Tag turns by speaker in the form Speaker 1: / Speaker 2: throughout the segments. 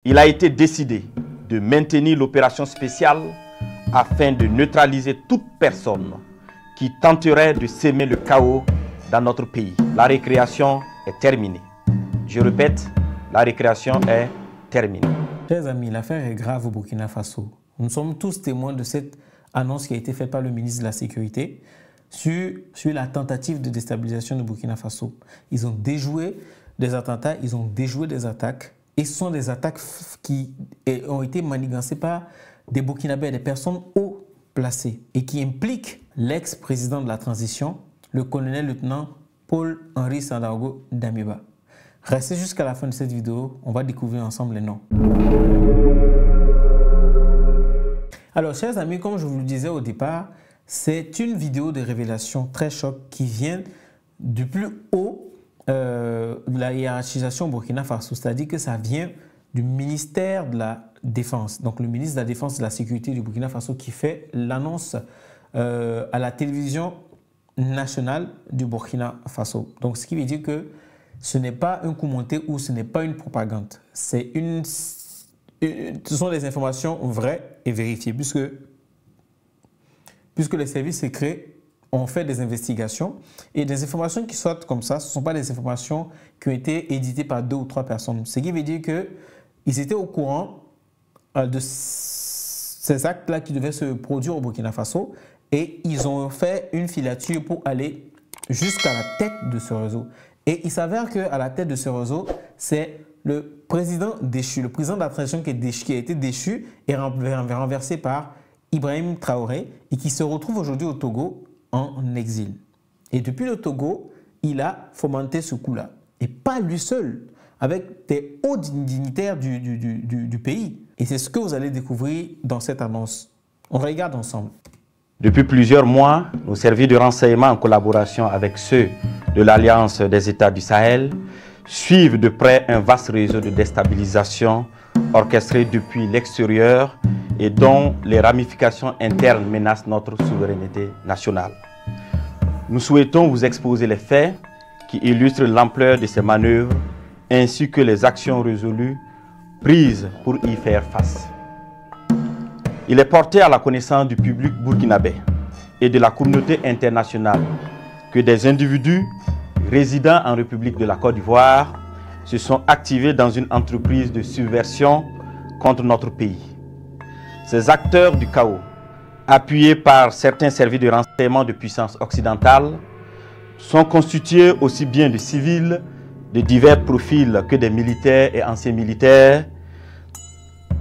Speaker 1: Il a été décidé de maintenir l'opération spéciale afin de neutraliser toute personne qui tenterait de s'aimer le chaos dans notre pays. La récréation est terminée. Je répète, la récréation est terminée.
Speaker 2: Chers amis, l'affaire est grave au Burkina Faso. Nous sommes tous témoins de cette annonce qui a été faite par le ministre de la Sécurité sur la tentative de déstabilisation du Burkina Faso. Ils ont déjoué des attentats, ils ont déjoué des attaques. Et ce sont des attaques qui ont été manigancées par des Burkinabés, des personnes haut placées et qui impliquent l'ex-président de la transition, le colonel-lieutenant Paul-Henri Sandaogo Damiba. Restez jusqu'à la fin de cette vidéo, on va découvrir ensemble les noms. Alors, chers amis, comme je vous le disais au départ, c'est une vidéo de révélation très choc qui vient du plus haut de la hiérarchisation au Burkina Faso, c'est-à-dire que ça vient du ministère de la Défense, donc le ministre de la Défense et de la Sécurité du Burkina Faso qui fait l'annonce à la télévision nationale du Burkina Faso. Donc, ce qui veut dire que ce n'est pas un coup monté ou ce n'est pas une propagande. Ce sont des informations vraies et vérifiées puisque les services secrets ont fait des investigations et des informations qui sortent comme ça, ce ne sont pas des informations qui ont été éditées par 2 ou 3 personnes. Ce qui veut dire qu'ils étaient au courant de ces actes-là qui devaient se produire au Burkina Faso et ils ont fait une filature pour aller jusqu'à la tête de ce réseau. Et il s'avère qu'à la tête de ce réseau, c'est le président déchu, le président de la transition qui a été déchu et renversé par Ibrahim Traoré et qui se retrouve aujourd'hui au Togo en exil. Et depuis le Togo, il a fomenté ce coup-là. Et pas lui seul, avec des hauts dignitaires du pays. Et c'est ce que vous allez découvrir dans cette annonce. On regarde ensemble.
Speaker 1: Depuis plusieurs mois, nos services de renseignement en collaboration avec ceux de l'Alliance des États du Sahel suivent de près un vaste réseau de déstabilisation orchestré depuis l'extérieur et dont les ramifications internes menacent notre souveraineté nationale. Nous souhaitons vous exposer les faits qui illustrent l'ampleur de ces manœuvres ainsi que les actions résolues prises pour y faire face. Il est porté à la connaissance du public burkinabé et de la communauté internationale que des individus résidant en République de la Côte d'Ivoire se sont activés dans une entreprise de subversion contre notre pays. Ces acteurs du chaos, appuyés par certains services de renseignement de puissance occidentale, sont constitués aussi bien de civils de divers profils que des militaires et anciens militaires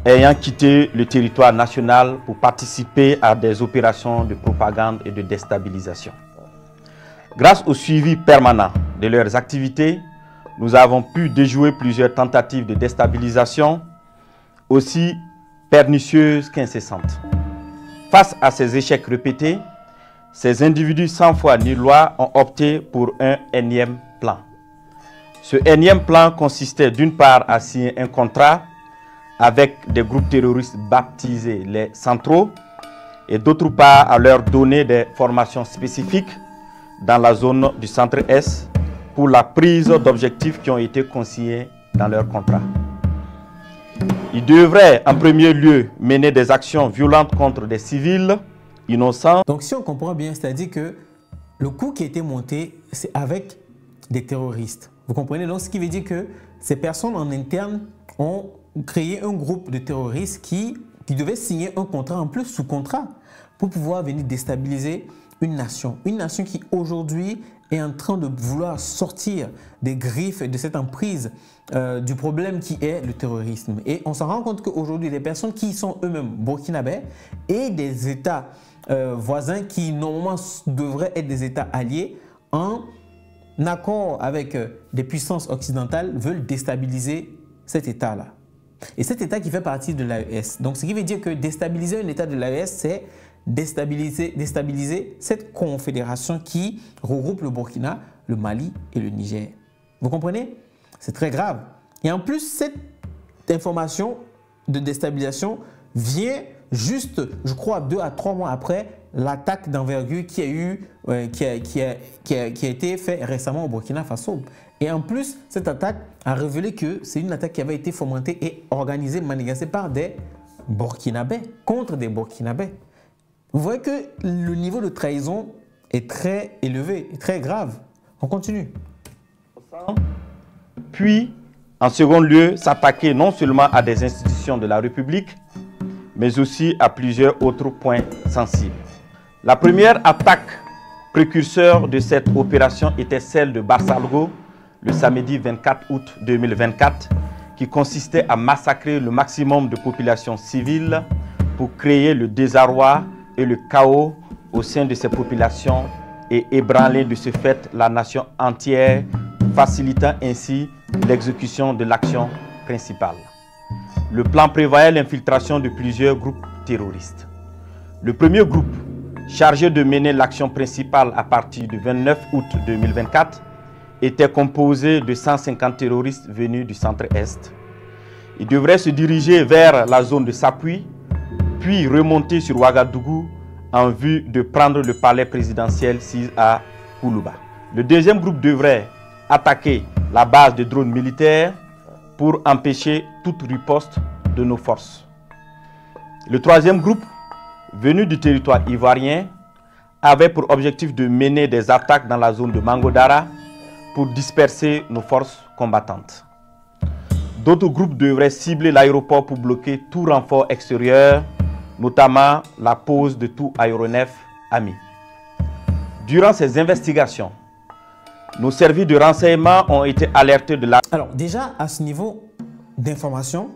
Speaker 1: ayant quitté le territoire national pour participer à des opérations de propagande et de déstabilisation. Grâce au suivi permanent de leurs activités, nous avons pu déjouer plusieurs tentatives de déstabilisation, aussi pernicieuses qu'incessantes. Face à ces échecs répétés, ces individus sans foi ni loi ont opté pour un énième plan. Ce énième plan consistait d'une part à signer un contrat avec des groupes terroristes baptisés les centraux et d'autre part à leur donner des formations spécifiques dans la zone du centre-est pour la prise d'objectifs qui ont été consignés dans leur contrat. Ils devraient en premier lieu mener des actions violentes contre des civils innocents.
Speaker 2: Donc si on comprend bien, c'est-à-dire que le coup qui a été monté, c'est avec des terroristes. Vous comprenez? Donc ce qui veut dire que ces personnes en interne ont créé un groupe de terroristes qui devaient signer un contrat en plus sous contrat pour pouvoir venir déstabiliser une nation qui aujourd'hui est en train de vouloir sortir des griffes et de cette emprise du problème qui est le terrorisme. Et on s'en rend compte qu'aujourd'hui, les personnes qui sont eux-mêmes burkinabés et des États voisins qui normalement devraient être des États alliés en accord avec des puissances occidentales veulent déstabiliser cet État-là. Et cet État qui fait partie de l'AES. Donc ce qui veut dire que déstabiliser un État de l'AES, c'est déstabiliser cette confédération qui regroupe le Burkina, le Mali et le Niger. Vous comprenez? C'est très grave. Et en plus, cette information de déstabilisation vient juste, je crois, 2 à 3 mois après l'attaque d'envergure qui a été faite récemment au Burkina Faso. Et en plus, cette attaque a révélé que c'est une attaque qui avait été fomentée et organisée, manigancée par des Burkinabés, contre des Burkinabés. Vous voyez que le niveau de trahison est très élevé, très grave. On continue.
Speaker 1: Puis, en second lieu, s'attaquer non seulement à des institutions de la République, mais aussi à plusieurs autres points sensibles. La première attaque précurseur de cette opération était celle de Barsalgo, le samedi 24 août 2024, qui consistait à massacrer le maximum de populations civiles pour créer le désarroi et le chaos au sein de ces populations et ébranler de ce fait la nation entière, facilitant ainsi l'exécution de l'action principale. Le plan prévoyait l'infiltration de plusieurs groupes terroristes. Le premier groupe, chargé de mener l'action principale à partir du 29 août 2024, était composé de 150 terroristes venus du centre-est. Ils devraient se diriger vers la zone de Sapui, puis remonter sur Ouagadougou en vue de prendre le palais présidentiel à Koulouba. Le deuxième groupe devrait attaquer la base de drones militaires pour empêcher toute riposte de nos forces. Le troisième groupe, venu du territoire ivoirien, avait pour objectif de mener des attaques dans la zone de Mangodara pour disperser nos forces combattantes. D'autres groupes devraient cibler l'aéroport pour bloquer tout renfort extérieur, notamment la pose de tout aéronef ami. Durant ces investigations, nos services de renseignement ont été alertés de la...
Speaker 2: Alors déjà, à ce niveau d'information,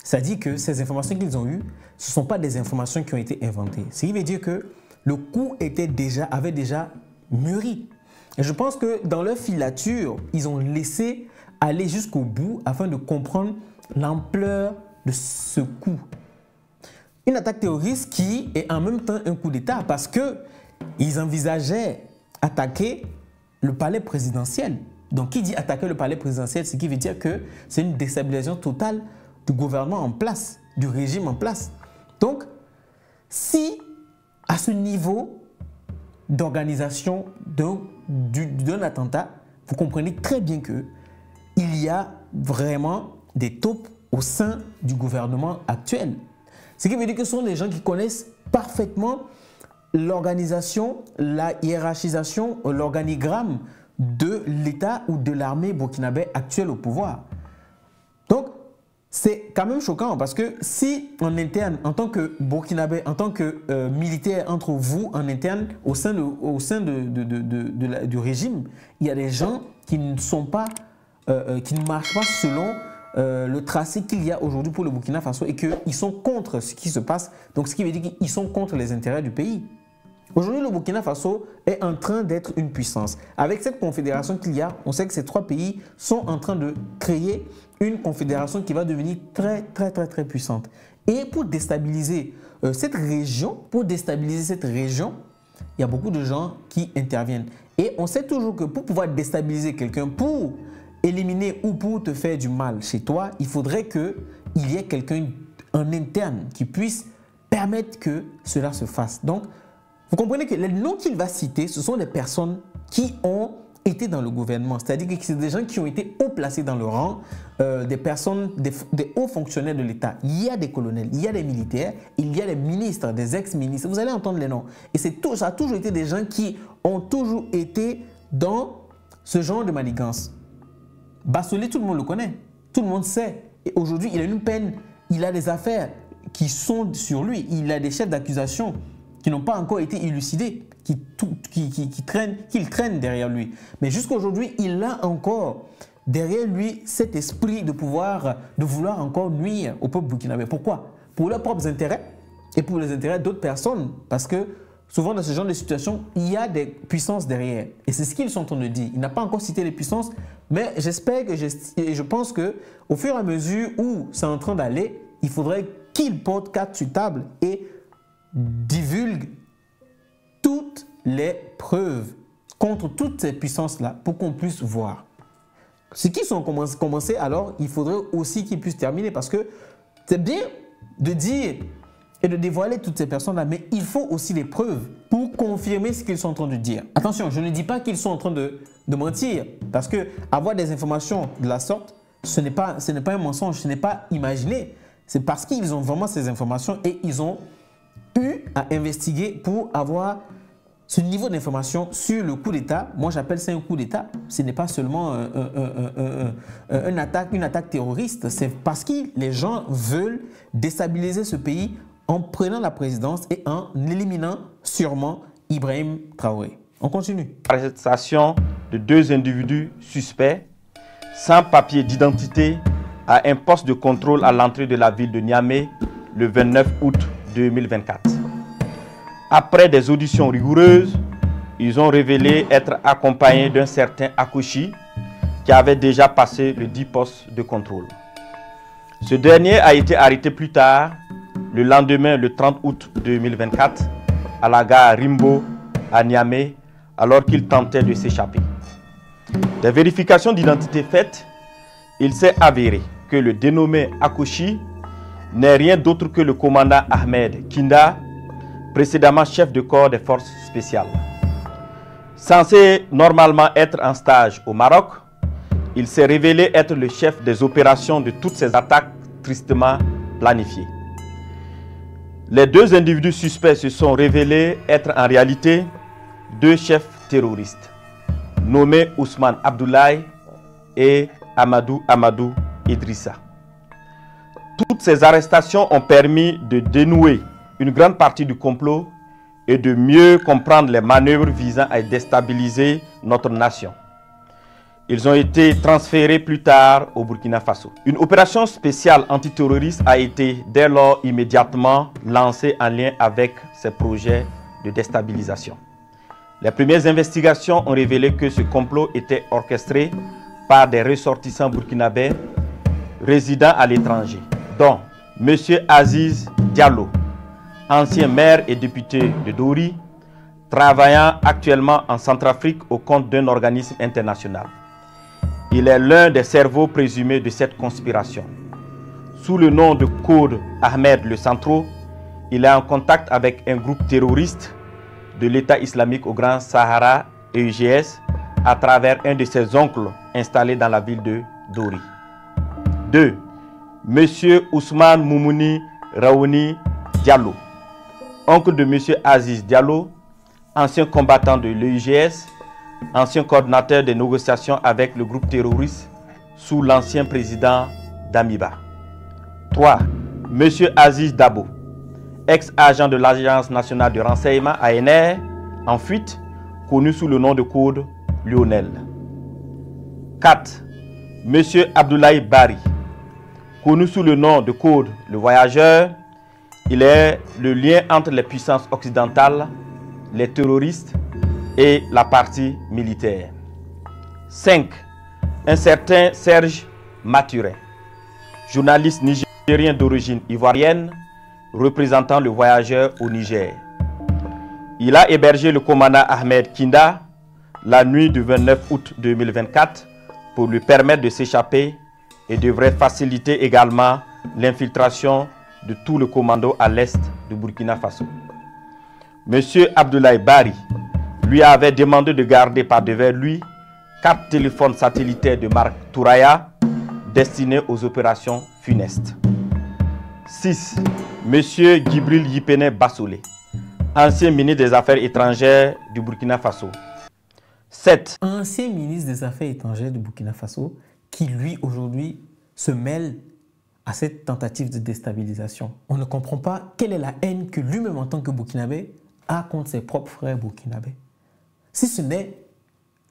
Speaker 2: ça dit que ces informations qu'ils ont eues, ce ne sont pas des informations qui ont été inventées. Ce qui veut dire que le coup avait déjà mûri. Et je pense que dans leur filature, ils ont laissé aller jusqu'au bout afin de comprendre l'ampleur de ce coup. Une attaque terroriste qui est en même temps un coup d'État parce qu'ils envisageaient attaquer le palais présidentiel. Donc, qui dit attaquer le palais présidentiel, ce qui veut dire que c'est une déstabilisation totale du gouvernement en place, du régime en place. Donc, si à ce niveau d'organisation d'un attentat, vous comprenez très bien qu'il y a vraiment des taupes au sein du gouvernement actuel. Ce qui veut dire que ce sont des gens qui connaissent parfaitement l'organisation, la hiérarchisation, l'organigramme de l'État ou de l'armée burkinabé actuelle au pouvoir. Donc, c'est quand même choquant parce que si en interne, en tant que burkinabé, en tant que militaire entre vous, en interne, au sein du régime, il y a des gens qui ne sont pas, qui ne marchent pas selon le tracé qu'il y a aujourd'hui pour le Burkina Faso et qu'ils sont contre ce qui se passe. Donc, ce qui veut dire qu'ils sont contre les intérêts du pays. Aujourd'hui, le Burkina Faso est en train d'être une puissance. Avec cette confédération qu'il y a, on sait que ces trois pays sont en train de créer une confédération qui va devenir très puissante. Et pour déstabiliser cette région, il y a beaucoup de gens qui interviennent. Et on sait toujours que pour pouvoir déstabiliser quelqu'un, pour éliminer ou pour te faire du mal chez toi, il faudrait qu'il y ait quelqu'un en interne qui puisse permettre que cela se fasse. Donc, vous comprenez que les noms qu'il va citer, ce sont des personnes qui ont été dans le gouvernement. C'est-à-dire que c'est des gens qui ont été haut placés dans le rang, des personnes, des hauts fonctionnaires de l'État. Il y a des colonels, il y a des militaires, il y a des ministres, des ex-ministres. Vous allez entendre les noms. Et ça a toujours été des gens qui ont toujours été dans ce genre de manigance. Bassolé, tout le monde le connaît. Tout le monde sait. Et aujourd'hui, il a une peine, il a des affaires qui sont sur lui. Il a des chefs d'accusation qui n'ont pas encore été élucidés, qu'il traîne derrière lui. Mais jusqu'à aujourd'hui, il a encore derrière lui cet esprit de vouloir encore nuire au peuple burkinabé. Pourquoi? Pour leurs propres intérêts et pour les intérêts d'autres personnes. Parce que souvent dans ce genre de situation, il y a des puissances derrière. Et c'est ce qu'ils sont en train de dire. Il n'a pas encore cité les puissances, mais j'espère et je pense qu'au fur et à mesure où c'est en train d'aller, il faudrait qu'il porte carte sur table et divulgue toutes les preuves contre toutes ces puissances-là pour qu'on puisse voir. Ceux qui sont commencés, alors il faudrait aussi qu'ils puissent terminer parce que c'est bien de dire et de dévoiler toutes ces personnes-là, mais il faut aussi des preuves pour confirmer ce qu'ils sont en train de dire. Attention, je ne dis pas qu'ils sont en train de mentir, parce que avoir des informations de la sorte, ce n'est pas un mensonge, ce n'est pas imaginé. C'est parce qu'ils ont vraiment ces informations et ils ont eu à investiguer pour avoir ce niveau d'information sur le coup d'État. Moi, j'appelle ça un coup d'État. Ce n'est pas seulement une attaque terroriste. C'est parce que les gens veulent déstabiliser ce pays en prenant la présidence et en éliminant sûrement Ibrahim Traoré. On continue.
Speaker 1: Arrestation de 2 individus suspects sans papier d'identité à un poste de contrôle à l'entrée de la ville de Niamey le 29 août 2024. Après des auditions rigoureuses, ils ont révélé être accompagnés d'un certain Akouchi qui avait déjà passé le 10 postes de contrôle. Ce dernier a été arrêté plus tard, le lendemain, le 30 août 2024, à la gare Rimbo à Niamey, alors qu'il tentait de s'échapper. Des vérifications d'identité faites, il s'est avéré que le dénommé Akouchi n'est rien d'autre que le commandant Ahmed Kinda, précédemment chef de corps des forces spéciales. Censé normalement être en stage au Maroc, il s'est révélé être le chef des opérations de toutes ces attaques tristement planifiées. Les 2 individus suspects se sont révélés être en réalité 2 chefs terroristes, nommés Ousmane Abdoulaye et Amadou Idrissa. Toutes ces arrestations ont permis de dénouer une grande partie du complot et de mieux comprendre les manœuvres visant à déstabiliser notre nation. Ils ont été transférés plus tard au Burkina Faso. Une opération spéciale antiterroriste a été dès lors immédiatement lancée en lien avec ces projets de déstabilisation. Les premières investigations ont révélé que ce complot était orchestré par des ressortissants burkinabés résidant à l'étranger, dont M. Aziz Diallo, ancien maire et député de Dori, travaillant actuellement en Centrafrique au compte d'un organisme international. Il est l'un des cerveaux présumés de cette conspiration. Sous le nom de code Ahmed le Centro, il est en contact avec un groupe terroriste de l'État islamique au Grand Sahara, EUGS, à travers un de ses oncles installé dans la ville de Dori. 2. Monsieur Ousmane Moumouni Raouni Diallo, oncle de M. Aziz Diallo, ancien combattant de l'EUGS, ancien coordinateur des négociations avec le groupe terroriste sous l'ancien président Damiba. 3. M. Aziz Dabo, ex-agent de l'Agence nationale de renseignement ANR, en fuite, connu sous le nom de code Lionel. 4. M. Abdoulaye Bari, connu sous le nom de code Le Voyageur. Il est le lien entre les puissances occidentales, les terroristes et la partie militaire. 5. Un certain Serge Maturin, journaliste nigérien d'origine ivoirienne, représentant Le Voyageur au Niger. Il a hébergé le commandant Ahmed Kinda la nuit du 29 août 2024 pour lui permettre de s'échapper et devrait faciliter également l'infiltration de tout le commando à l'est du Burkina Faso. Monsieur Abdoulaye Bari lui avait demandé de garder par devers lui 4 téléphones satellitaires de marque Touraya destinés aux opérations funestes. 6. Monsieur Djibril Yipene Bassolé, ancien ministre des Affaires étrangères du Burkina Faso. 7.
Speaker 2: Ancien ministre des Affaires étrangères du Burkina Faso qui, lui, aujourd'hui, se mêle à cette tentative de déstabilisation. On ne comprend pas quelle est la haine que lui-même, en tant que Burkinabé, a contre ses propres frères burkinabés. Si ce n'est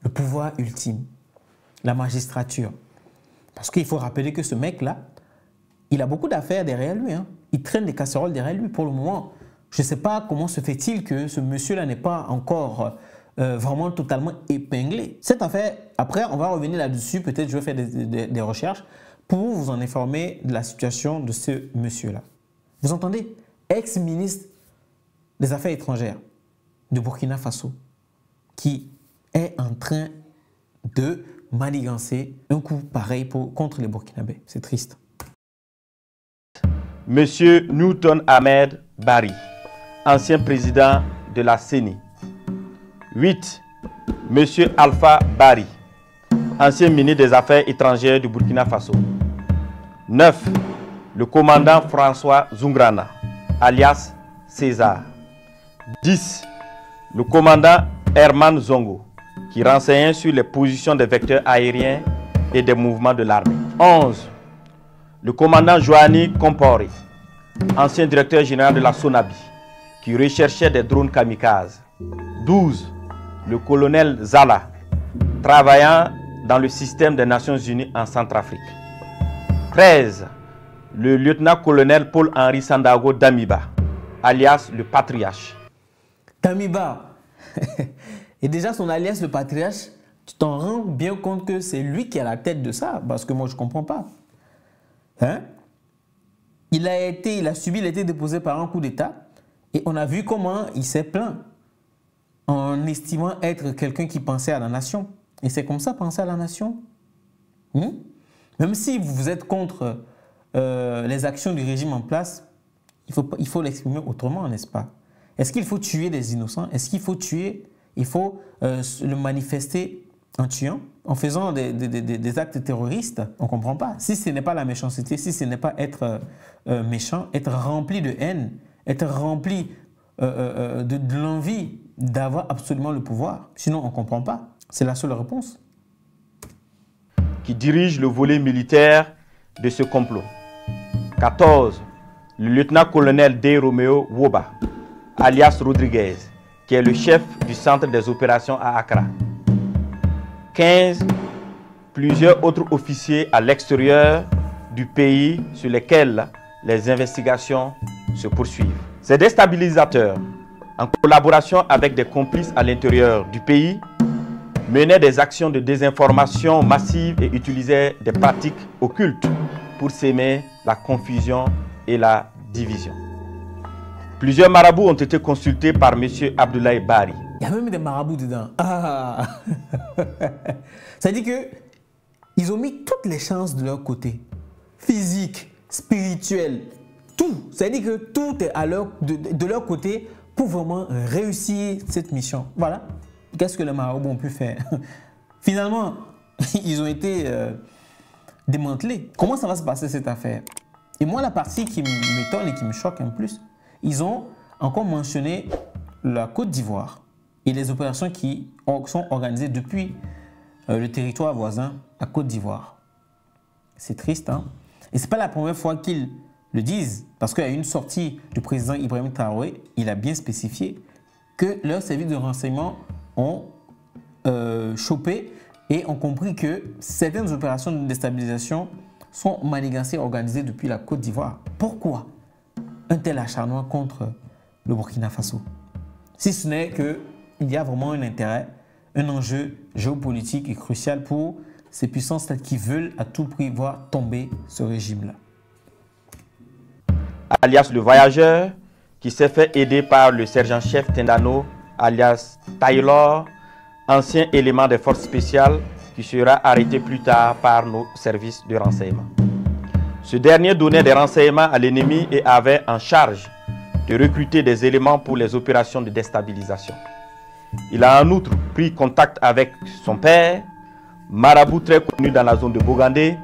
Speaker 2: le pouvoir ultime, la magistrature. Parce qu'il faut rappeler que ce mec-là, il a beaucoup d'affaires derrière lui. Il traîne des casseroles derrière lui pour le moment. Je ne sais pas comment se fait-il que ce monsieur-là n'est pas encore vraiment totalement épinglé. Cette affaire, après, on va revenir là-dessus. Peut-être je vais faire des recherches pour vous en informer de la situation de ce monsieur-là. Vous entendez? Ex-ministre des Affaires étrangères de Burkina Faso qui est en train de manigancer un coup pareil contre les Burkinabés. C'est triste.
Speaker 1: M. Newton Ahmed Barry, ancien président de la CENI. 8. M. Alpha Barry, ancien ministre des Affaires étrangères du Burkina Faso. 9. Le commandant François Zungrana, alias César. 10. Le commandant Herman Zongo, qui renseignait sur les positions des vecteurs aériens et des mouvements de l'armée. 11. Le commandant Joanny Compori, ancien directeur général de la SONABI, qui recherchait des drones kamikazes. 12. Le colonel Zala, travaillant dans le système des Nations Unies en Centrafrique. 13. Le lieutenant-colonel Paul-Henri Sandaogo Damiba, alias le Patriarche.
Speaker 2: Damiba, et déjà son alias le Patriarche, tu t'en rends bien compte que c'est lui qui est à la tête de ça, parce que moi je ne comprends pas. Hein? Il a été déposé par un coup d'État et on a vu comment il s'est plaint en estimant être quelqu'un qui pensait à la nation. Et c'est comme ça, penser à la nation. Même si vous êtes contre les actions du régime en place, il faut l'exprimer autrement, n'est-ce pas? Est-ce qu'il faut tuer des innocents? Est-ce qu'il faut tuer? Il faut le manifester en tuant, en faisant des actes terroristes? On ne comprend pas. Si ce n'est pas la méchanceté, si ce n'est pas être méchant, être rempli de haine, être rempli de l'envie d'avoir absolument le pouvoir. Sinon, on ne comprend pas. C'est la seule réponse.
Speaker 1: Qui dirige le volet militaire de ce complot. 14. Le lieutenant-colonel D. Romeo Woba, alias Rodriguez, qui est le chef du centre des opérations à Accra. 15. Plusieurs autres officiers à l'extérieur du pays sur lesquels les investigations se poursuivent. Ces déstabilisateurs, en collaboration avec des complices à l'intérieur du pays, menaient des actions de désinformation massive et utilisaient des pratiques occultes pour s'aimer la confusion et la division. Plusieurs marabouts ont été consultés par M. Abdoulaye Barry.
Speaker 2: Il y a même des marabouts dedans. Ah. Ça dit que ils ont mis toutes les chances de leur côté. Physique, spirituel, tout. Ça dit que tout est de leur côté pour vraiment réussir cette mission. Voilà. Qu'est-ce que les marabouts ont pu faire? Finalement, ils ont été démantelés. Comment ça va se passer cette affaire? Et moi, la partie qui m'étonne et qui me choque un plus, ils ont encore mentionné la Côte d'Ivoire et les opérations qui sont organisées depuis le territoire voisin, la Côte d'Ivoire. C'est triste, hein? Et ce n'est pas la première fois qu'ils le disent, parce qu'il y a eu une sortie du président Ibrahim Traoré, il a bien spécifié que leurs services de renseignement ont chopé et ont compris que certaines opérations de déstabilisation sont manigancées et organisées depuis la Côte d'Ivoire. Pourquoi un tel acharnement contre le Burkina Faso? Si ce n'est qu'il y a vraiment un intérêt, un enjeu géopolitique et crucial pour ces puissances qui veulent à tout prix voir tomber ce régime-là.
Speaker 1: Alias le voyageur, qui s'est fait aider par le sergent-chef Tendano, alias Taylor, ancien élément des forces spéciales, qui sera arrêté plus tard par nos services de renseignement. Ce dernier donnait des renseignements à l'ennemi et avait en charge de recruter des éléments pour les opérations de déstabilisation. Il a en outre pris contact avec son père, marabout très connu dans la zone de Bogandé,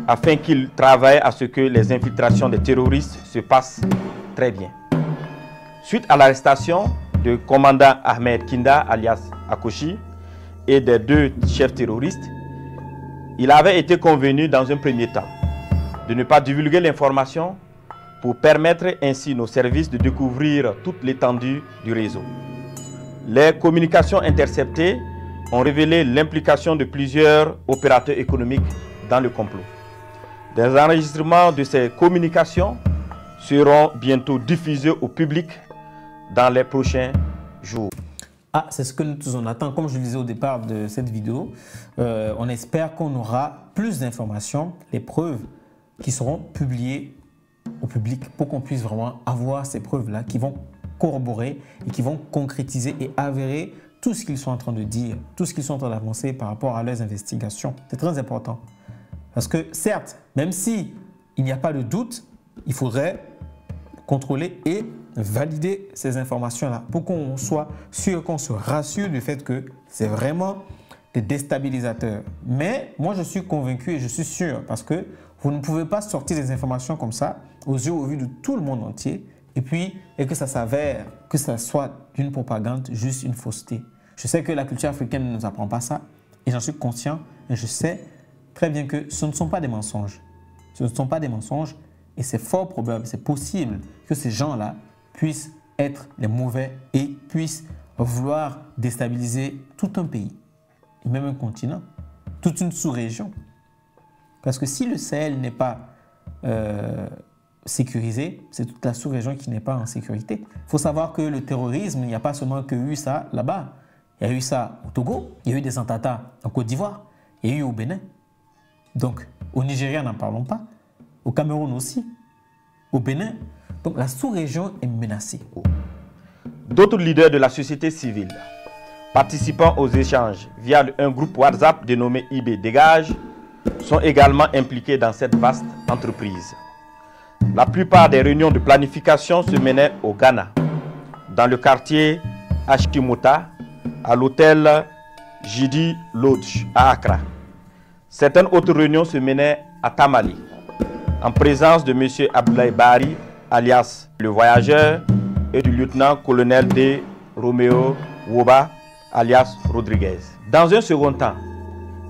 Speaker 1: afin qu'il travaille à ce que les infiltrations des terroristes se passent très bien. Suite à l'arrestation du commandant Ahmed Kinda, alias Akoshi, et des deux chefs terroristes, il avait été convenu dans un premier temps de ne pas divulguer l'information pour permettre ainsi nos services de découvrir toute l'étendue du réseau. Les communications interceptées ont révélé l'implication de plusieurs opérateurs économiques dans le complot. Des enregistrements de ces communications seront bientôt diffusés au public dans les prochains jours.
Speaker 2: Ah, c'est ce que nous tous on attend. Comme je le disais au départ de cette vidéo, on espère qu'on aura plus d'informations, les preuves qui seront publiées au public pour qu'on puisse vraiment avoir ces preuves-là qui vont corroborer et qui vont concrétiser et avérer tout ce qu'ils sont en train de dire, tout ce qu'ils sont en train d'avancer par rapport à leurs investigations. C'est très important. Parce que certes, même si il n'y a pas de doute, il faudrait contrôler et valider ces informations-là pour qu'on soit sûr, qu'on se rassure du fait que c'est vraiment des déstabilisateurs. Mais moi, je suis convaincu et je suis sûr parce que vous ne pouvez pas sortir des informations comme ça aux yeux, au vu de tout le monde entier et que ça s'avère que ça soit d'une propagande, juste une fausseté. Je sais que la culture africaine ne nous apprend pas ça et j'en suis conscient et je sais très bien que ce ne sont pas des mensonges. Ce ne sont pas des mensonges et c'est fort probable, c'est possible que ces gens-là puissent être les mauvais et puissent vouloir déstabiliser tout un pays, et même un continent, toute une sous-région. Parce que si le Sahel n'est pas sécurisé, c'est toute la sous-région qui n'est pas en sécurité. Il faut savoir que le terrorisme, il n'y a pas seulement que eu ça là-bas. Il y a eu ça au Togo, il y a eu des attentats en Côte d'Ivoire, il y a eu au Bénin. Donc, au Nigeria, n'en parlons pas. Au Cameroun aussi. Au Bénin. Donc, la sous-région est menacée.
Speaker 1: D'autres leaders de la société civile participant aux échanges via un groupe WhatsApp dénommé IB Dégage sont également impliqués dans cette vaste entreprise. La plupart des réunions de planification se menaient au Ghana, dans le quartier Ashimota, à l'hôtel Jidi Lodge à Accra. Certaines autres réunions se menaient à Tamale, en présence de M. Abdoulaye Bari, alias le voyageur, et du lieutenant-colonel D. Romeo Woba, alias Rodriguez. Dans un second temps,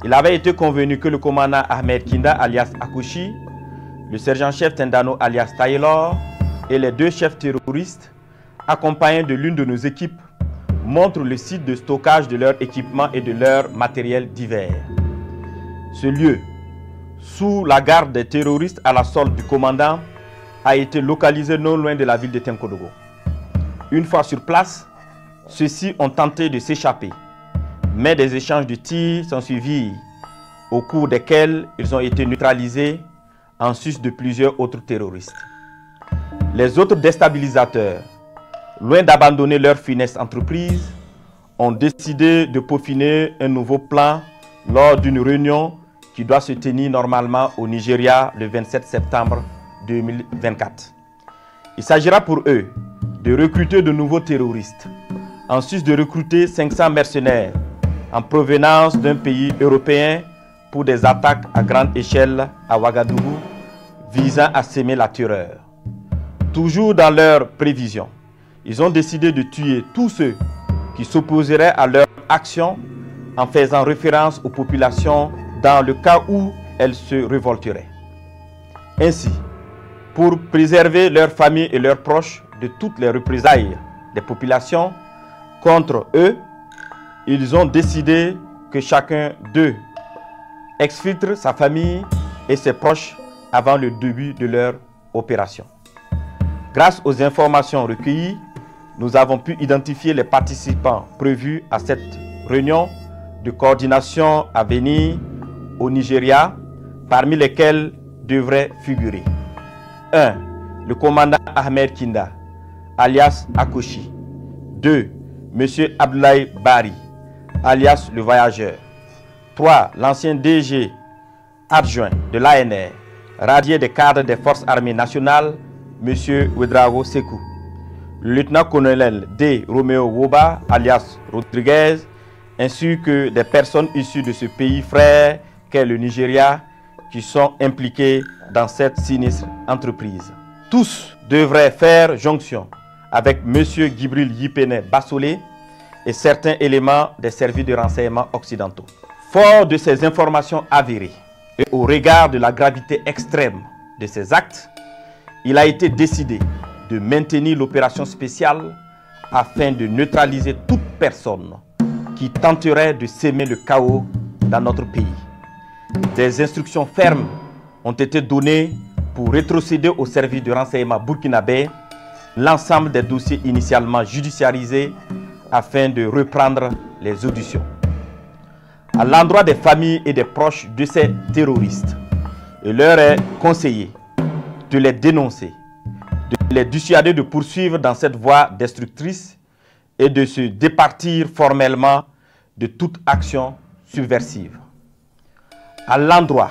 Speaker 1: il avait été convenu que le commandant Ahmed Kinda, alias Akushi, le sergent-chef Tendano, alias Taylor, et les deux chefs terroristes, accompagnés de l'une de nos équipes, montrent le site de stockage de leurs équipements et de leurs matériels divers. Ce lieu, sous la garde des terroristes à la solde du commandant, a été localisé non loin de la ville de Tenkodogo. Une fois sur place, ceux-ci ont tenté de s'échapper, mais des échanges de tirs sont suivis, au cours desquels ils ont été neutralisés en sus de plusieurs autres terroristes. Les autres déstabilisateurs, loin d'abandonner leur funeste entreprise, ont décidé de peaufiner un nouveau plan lors d'une réunion qui doit se tenir normalement au Nigeria le 27 septembre 2024. Il s'agira pour eux de recruter de nouveaux terroristes, en sus de recruter 500 mercenaires en provenance d'un pays européen pour des attaques à grande échelle à Ouagadougou visant à semer la terreur. Toujours dans leurs prévisions, ils ont décidé de tuer tous ceux qui s'opposeraient à leur action en faisant référence aux populations dans le cas où elles se révolteraient. Ainsi, pour préserver leurs familles et leurs proches de toutes les représailles des populations contre eux, ils ont décidé que chacun d'eux exfiltre sa famille et ses proches avant le début de leur opération. Grâce aux informations recueillies, nous avons pu identifier les participants prévus à cette réunion de coordination à venir au Nigeria, parmi lesquels devraient figurer 1. Le commandant Ahmed Kinda, alias Akushi. 2. M. Abdoulaye Bari, alias le voyageur. 3. L'ancien DG adjoint de l'ANR, radié des cadres des forces armées nationales, M. Ouedraogo Sekou. Le lieutenant-colonel D. Romeo Woba, alias Rodriguez, ainsi que des personnes issues de ce pays frère qu'est le Nigeria, qui sont impliqués dans cette sinistre entreprise. Tous devraient faire jonction avec M. Gibril Yipene Bassolé et certains éléments des services de renseignement occidentaux. Fort de ces informations avérées et au regard de la gravité extrême de ces actes, il a été décidé de maintenir l'opération spéciale afin de neutraliser toute personne qui tenterait de s'aimer le chaos dans notre pays. Des instructions fermes ont été données pour rétrocéder au service de renseignement burkinabé l'ensemble des dossiers initialement judiciarisés afin de reprendre les auditions. À l'endroit des familles et des proches de ces terroristes, il leur est conseillé de les dénoncer, de les dissuader de poursuivre dans cette voie destructrice et de se départir formellement de toute action subversive. À l'endroit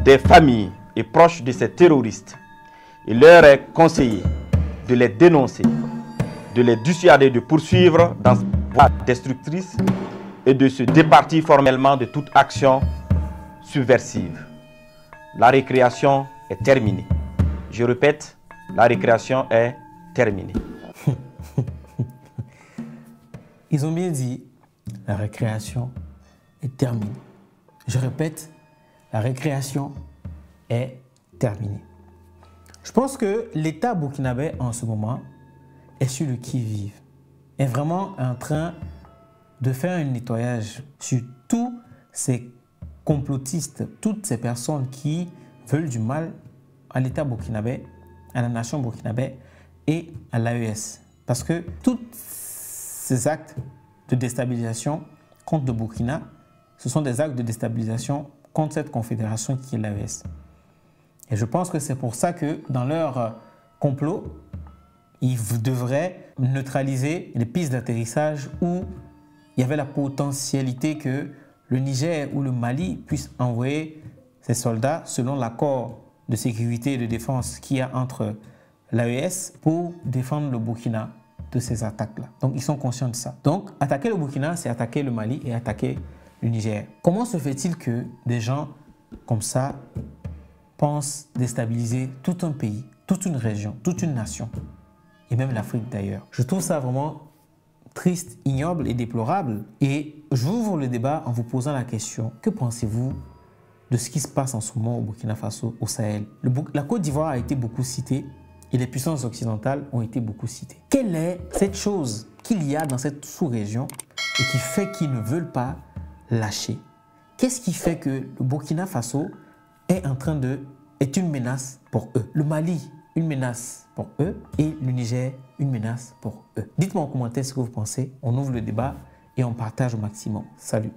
Speaker 1: des familles et proches de ces terroristes, Il leur est conseillé de les dénoncer, de les dissuader de poursuivre dans cette voie destructrice et de se départir formellement de toute action subversive. La récréation est terminée. Je répète, la récréation est terminée.
Speaker 2: Ils ont bien dit, la récréation est terminée. Je répète, la récréation est terminée. Je pense que l'État burkinabé en ce moment est sur le qui-vive, est vraiment en train de faire un nettoyage sur tous ces complotistes, toutes ces personnes qui veulent du mal à l'État burkinabé, à la nation burkinabé et à l'AES. Parce que tous ces actes de déstabilisation contre le Burkina, ce sont des actes de déstabilisation contre cette confédération qui est l'AES. Et je pense que c'est pour ça que dans leur complot, ils devraient neutraliser les pistes d'atterrissage où il y avait la potentialité que le Niger ou le Mali puissent envoyer ses soldats selon l'accord de sécurité et de défense qu'il y a entre l'AES pour défendre le Burkina de ces attaques-là. Donc ils sont conscients de ça. Donc attaquer le Burkina, c'est attaquer le Mali et attaquer le Niger. Comment se fait-il que des gens comme ça pensent déstabiliser tout un pays, toute une région, toute une nation, et même l'Afrique d'ailleurs? Je trouve ça vraiment triste, ignoble et déplorable. Et j'ouvre le débat en vous posant la question, que pensez-vous de ce qui se passe en ce moment au Burkina Faso, au Sahel? La Côte d'Ivoire a été beaucoup citée et les puissances occidentales ont été beaucoup citées. Quelle est cette chose qu'il y a dans cette sous-région et qui fait qu'ils ne veulent pas lâcher? Qu'est-ce qui fait que le Burkina Faso est une menace pour eux? Le Mali, une menace pour eux, et le Niger, une menace pour eux. Dites-moi en commentaire ce que vous pensez, on ouvre le débat et on partage au maximum. Salut!